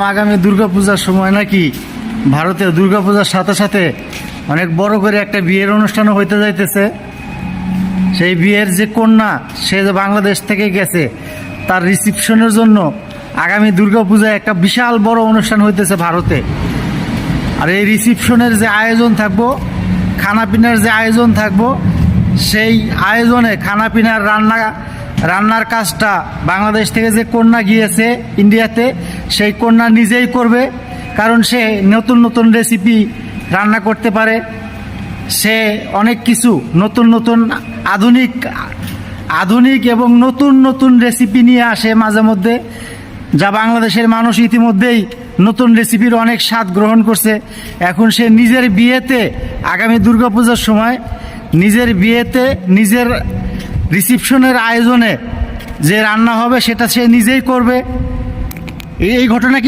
আগামী দুর্গাপূজার সময় নাকি ভারতে দুর্গাপূজার সাথে সাথে অনেক বড় করে একটা বিয়ের অনুষ্ঠানও হইতে যাইতেছে। সেই বিয়ের যে কন্যা সে যে বাংলাদেশ থেকে গেছে তার রিসিপশনের জন্য আগামী দুর্গাপূজায় একটা বিশাল বড় অনুষ্ঠান হইতেছে ভারতে। আর এই রিসিপশনের যে আয়োজন থাকবো, খানাপিনার যে আয়োজন থাকবো, সেই আয়োজনে খানাপিনার রান্নার কাজটা বাংলাদেশ থেকে যে কন্যা গিয়েছে ইন্ডিয়াতে, সেই কন্যা নিজেই করবে। কারণ সে নতুন নতুন রেসিপি রান্না করতে পারে, সে অনেক কিছু নতুন নতুন আধুনিক এবং নতুন নতুন রেসিপি নিয়ে আসে মাঝে মধ্যে, যা বাংলাদেশের মানুষ ইতিমধ্যেই নতুন রেসিপির অনেক স্বাদ গ্রহণ করছে। এখন সে নিজের বিয়েতে আগামী দুর্গাপূজার সময় নিজের বিয়েতে নিজের রিসিপশনের আয়োজনে যে রান্না হবে সেটা সে নিজেই করবে। এই ঘটনা কি